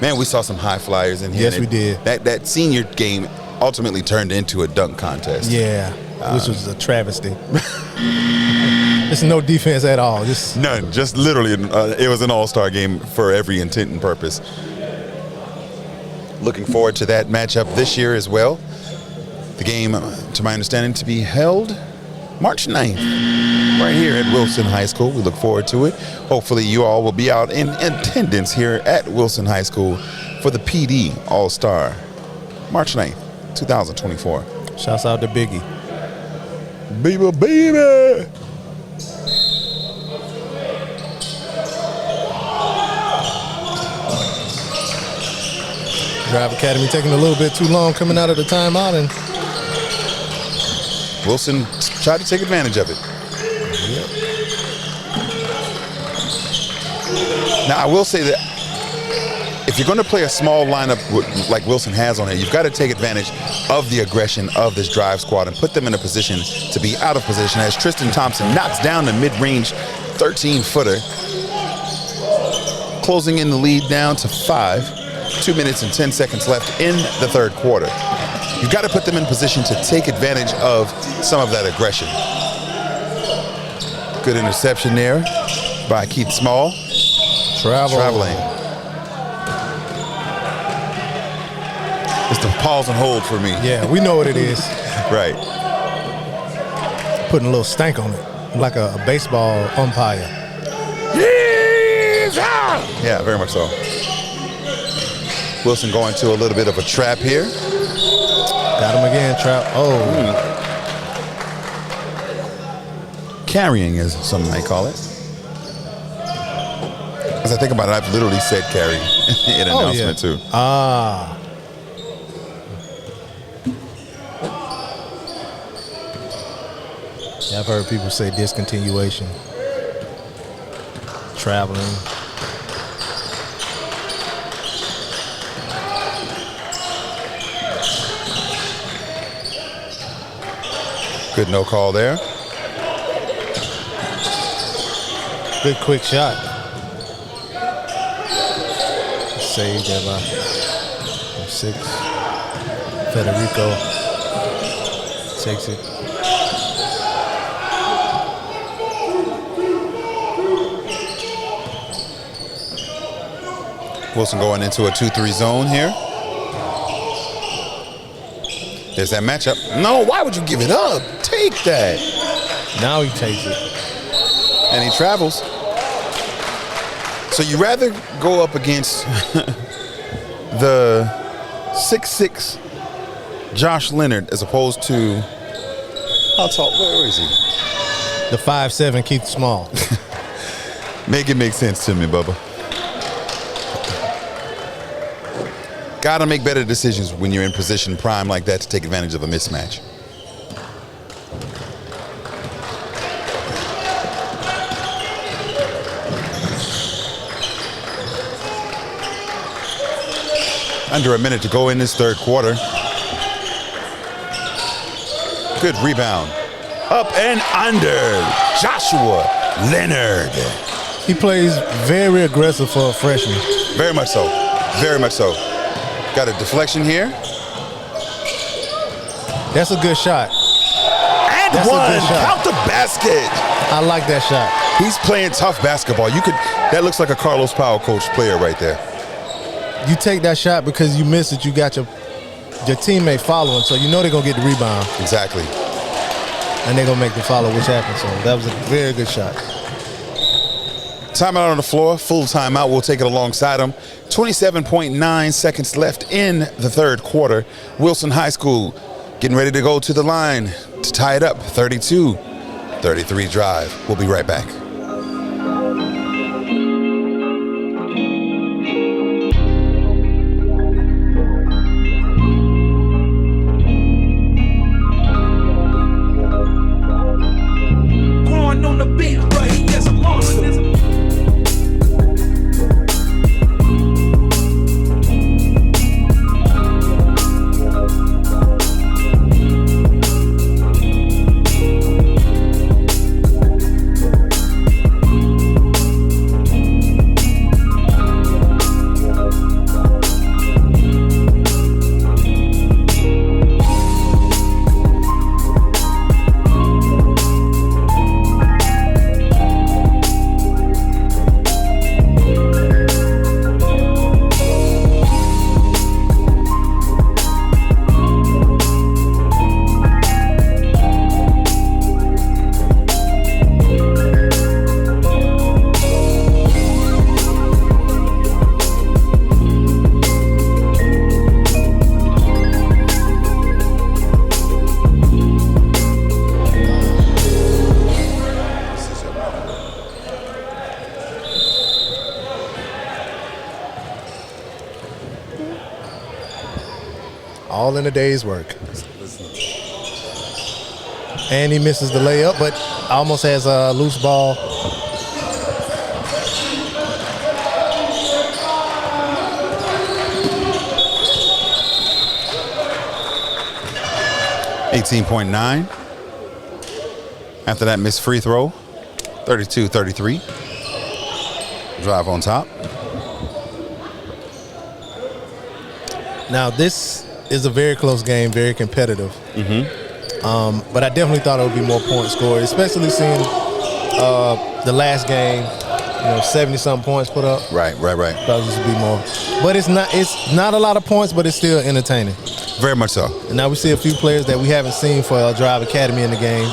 B: man, we saw some high flyers in here.
C: Yes, we did.
B: That senior game ultimately turned into a dunk contest.
C: Yeah, which was a travesty. There's no defense at all.
B: None. Just literally, it was an all-star game for every intent and purpose. Looking forward to that matchup this year as well. The game, to my understanding, to be held March 9th, right here at Wilson High School. We look forward to it. Hopefully you all will be out in attendance here at Wilson High School for the PD All-Star, March 9th, 2024.
C: Shouts out to Biggie.
B: Baby.
C: Drive Academy taking a little bit too long coming out of the timeout, and
B: Wilson tried to take advantage of it. Now, I will say that if you're going to play a small lineup like Wilson has on it, you've got to take advantage of the aggression of this drive squad and put them in a position to be out of position as Tristan Thompson knocks down the mid-range 13-footer, closing in the lead down to 5. 2 minutes and 10 seconds left in the third quarter. You've got to put them in position to take advantage of some of that aggression. Good interception there by Keith Small. Traveling. It's the pause and hold for me.
C: Yeah, we know what it is.
B: Right.
C: Putting a little stank on it, like a baseball umpire.
B: Yeah, very much so. Wilson going to a little bit of a trap here.
C: Got him again, trap. Oh.
B: Carrying, as some might call it. As I think about it, I've literally said carry in announcement too.
C: Ah. Yeah, I've heard people say discontinuation. Traveling.
B: Good no call there.
C: Good quick shot. Saved there by 6. Federico takes it.
B: Wilson going into a 2-3 zone here. There's that matchup. No, why would you give it up? Take that.
C: Now he takes it.
B: And he travels. So you rather go up against the 6'6" Josh Leonard as opposed to, how tall, where is he?
C: The 5'7" Keith Small.
B: Make it make sense to me, Bubba. Gotta make better decisions when you're in position prime like that to take advantage of a mismatch. Under a minute to go in this third quarter. Good rebound. Up and under. Joshua Leonard.
C: He plays very aggressive for a freshman.
B: Very much so. Very much so. Got a deflection here.
C: That's a good shot.
B: And
C: That's
B: one.
C: a good shot.
B: Count the basket.
C: I like that shot.
B: He's playing tough basketball. That looks like a Carlos Powell coach player right there.
C: You take that shot because you missed it. You got your teammate following, so you know they're going to get the rebound.
B: Exactly.
C: And they're going to make the follow, which happened. So that was a very good shot.
B: Timeout on the floor. Full timeout. We'll take it alongside him. 27.9 seconds left in the third quarter. Wilson High School getting ready to go to the line to tie it up. 32-33 drive. We'll be right back.
C: All in a day's work. And he misses the layup, but almost has a loose ball.
B: $18.9. After that missed free throw, 32-33. Drive on top.
C: Now, this is a very close game, very competitive. But I definitely thought it would be more points scored, especially seeing the last game, 70-something points put up.
B: Right.
C: Thought this would be more. But it's not a lot of points, but it's still entertaining.
B: Very much so.
C: And now we see a few players that we haven't seen for Drive Academy in the game.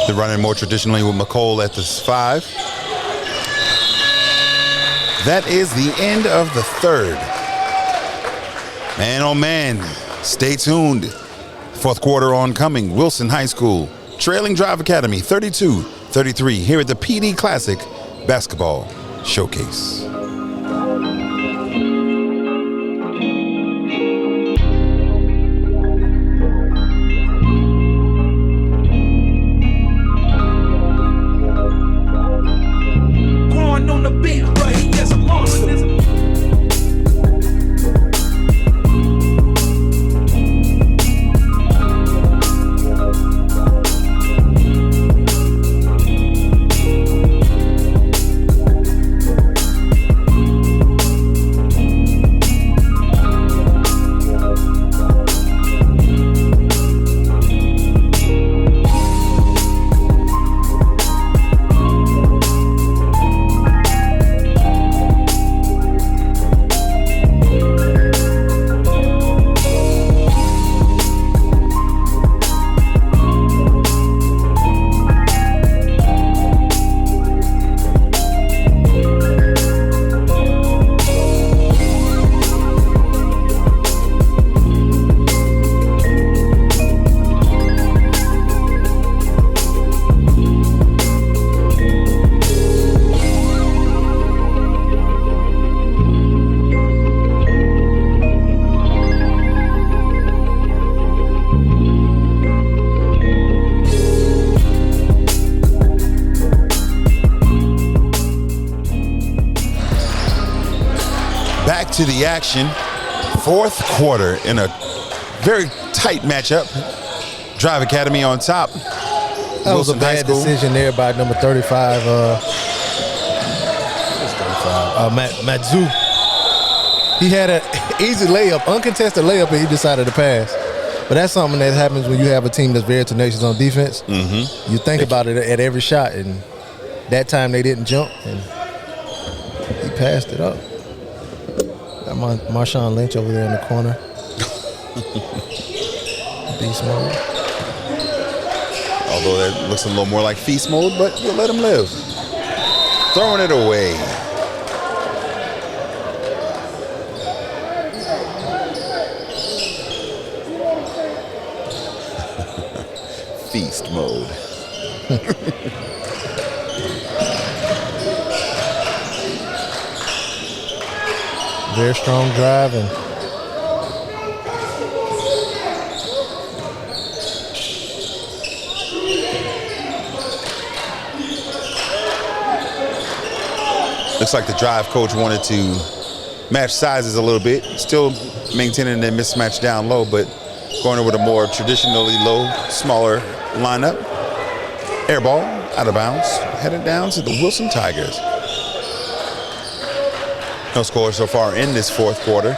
B: They're running more traditionally with McCole at the 5. That is the end of the third. Man, oh man, stay tuned. Fourth quarter oncoming. Wilson High School trailing Drive Academy 32-33 here at the PD Classic Basketball Showcase. To the action, fourth quarter in a very tight matchup. Drive Academy on top.
C: That was a bad decision there by number 35, Matzu. He had an easy layup, uncontested layup, and he decided to pass. But that's something that happens when you have a team that's very tenacious on defense. You think about it at every shot, and that time they didn't jump, and he passed it up. Marshawn Lynch over there in the corner. Beast mode.
B: Although that looks a little more like feast mode, but we'll let him live. Throwing it away. Feast mode.
C: Very strong drive and
B: looks like the drive coach wanted to match sizes a little bit, still maintaining their mismatch down low, but going over the more traditionally low, smaller lineup. Air ball out of bounds, headed down to the Wilson Tigers. No score so far in this fourth quarter.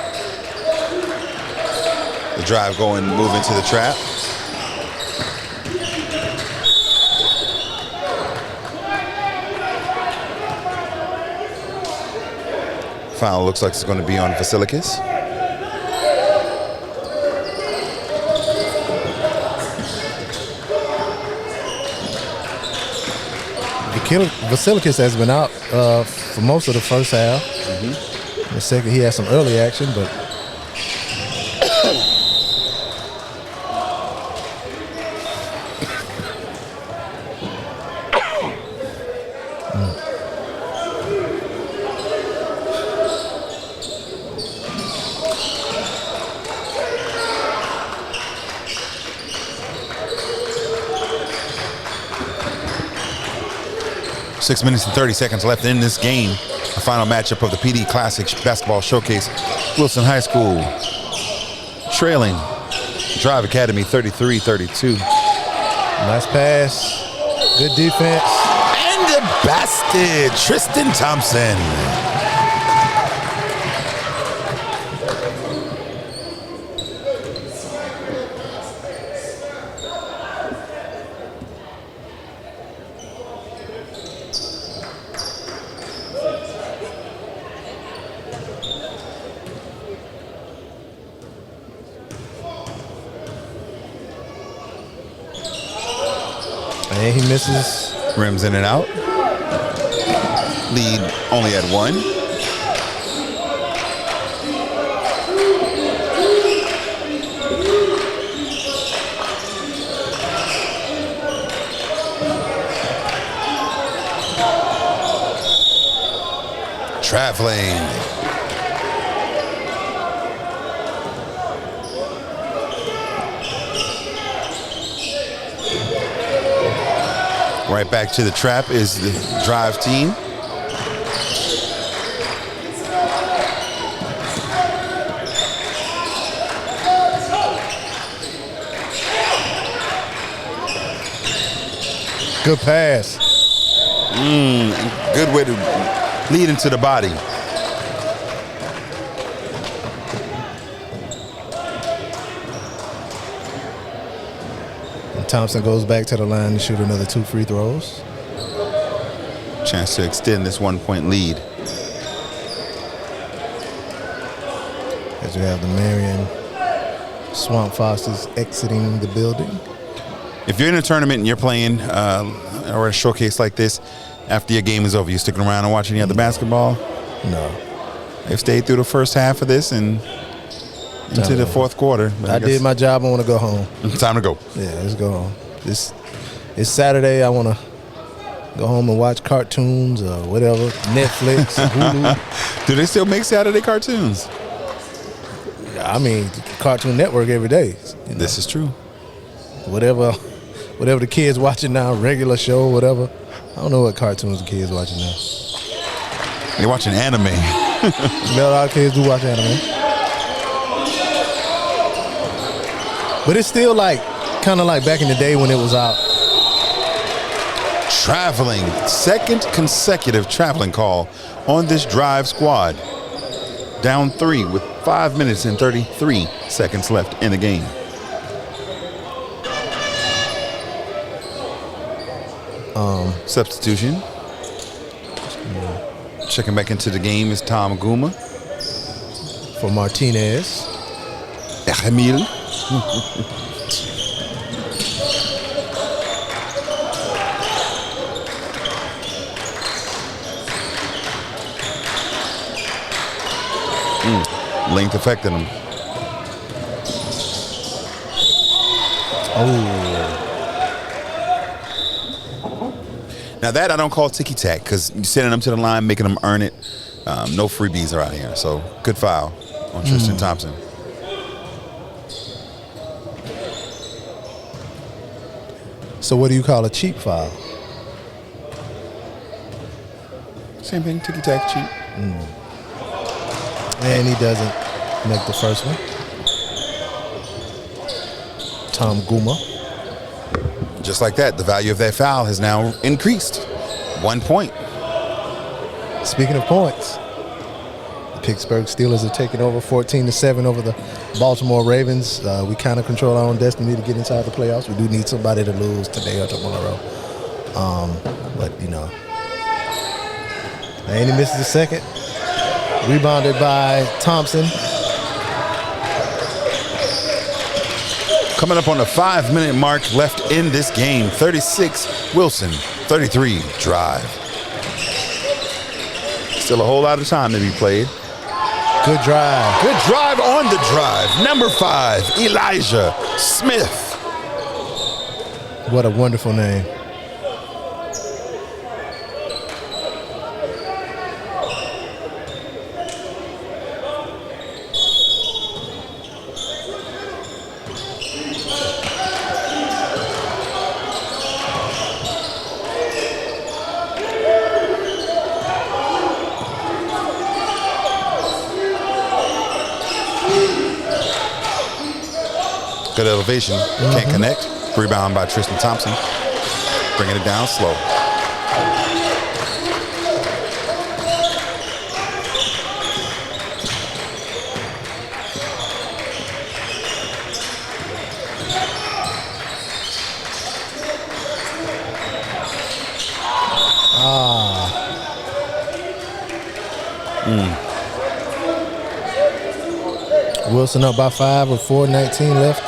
B: The drive moving to the trap. Foul looks like it's going to be on Vasilikis.
C: Vasilikis has been out for most of the first half. In the second, he had some early action, but
B: 6 minutes and 30 seconds left in this game. The final matchup of the PD Classic Basketball Showcase. Wilson High School trailing Drive Academy 33-32.
C: Nice pass. Good defense.
B: And the basket, Tristan Thompson.
C: And he misses.
B: Rims in and out. Lead only at 1. Traveling. Right back to the trap is the Drive team.
C: Good pass.
B: Good way to lead into the body.
C: Thompson goes back to the line to shoot another 2 free throws.
B: Chance to extend this 1-point lead.
C: As we have the Marion Swamp Fosters exiting the building.
B: If you're in a tournament and you're playing or a showcase like this, after your game is over, you sticking around and watching any other basketball?
C: No.
B: They've stayed through the first half of this and into the fourth quarter.
C: I did my job. I want to go home.
B: Time to go.
C: Yeah, let's go home. It's Saturday. I want to go home and watch cartoons or whatever. Netflix, Hulu.
B: Do they still make Saturday cartoons?
C: I mean, Cartoon Network every day. You know,
B: This is true.
C: whatever the kids watching now, regular show, whatever. I don't know what cartoons the kids watching now.
B: They're watching anime.
C: A lot of kids do watch anime. But it's still kind of like back in the day when it was out.
B: Traveling. Second consecutive traveling call on this Drive squad. Down 3 with 5 minutes and 33 seconds left in the game. Substitution. Checking back into the game is Tom Guma.
C: For Martinez.
B: Emil. Length affected him.
C: Oh.
B: Now that I don't call ticky-tack because you're sending them to the line, making them earn it. No freebies around here. So good foul on Tristan Thompson.
C: So what do you call a cheap foul?
B: Same thing, ticky-tack, cheap.
C: And he doesn't make the first one. Tom Guma.
B: Just like that, the value of that foul has now increased. 1 point.
C: Speaking of points, the Pittsburgh Steelers have taken over 14-7 over the Baltimore Ravens. We kind of control our own destiny to get inside the playoffs. We do need somebody to lose today or tomorrow. But, you know, and he misses the second. Rebounded by Thompson.
B: Coming up on the 5-minute mark left in this game. 36 Wilson, 33 Drive. Still a whole lot of time to be played.
C: Good drive.
B: Good drive on the drive. Number 5, Elijah Smith.
C: What a wonderful name.
B: Good elevation. Can't connect. Rebound by Tristan Thompson. Bringing it down slow.
C: Wilson up by 5 with 4:19 left.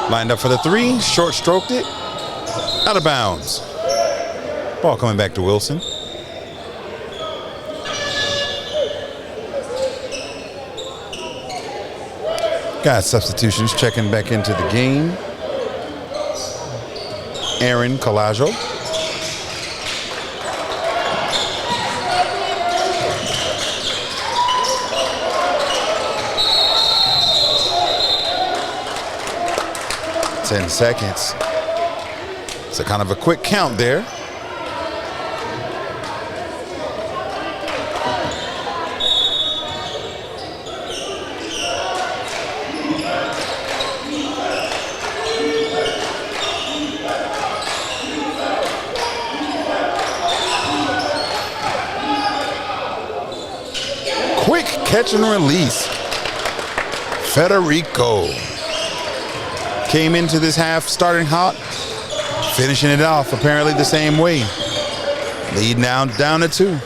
B: Lined up for the 3, short stroked it, out of bounds. Ball coming back to Wilson. Got substitutions checking back into the game. Aaron Colajo. Ten seconds. It's a kind of a quick count there. Quick catch and release. Federico came into this half starting hot, finishing it off apparently the same way. Lead now down to 2.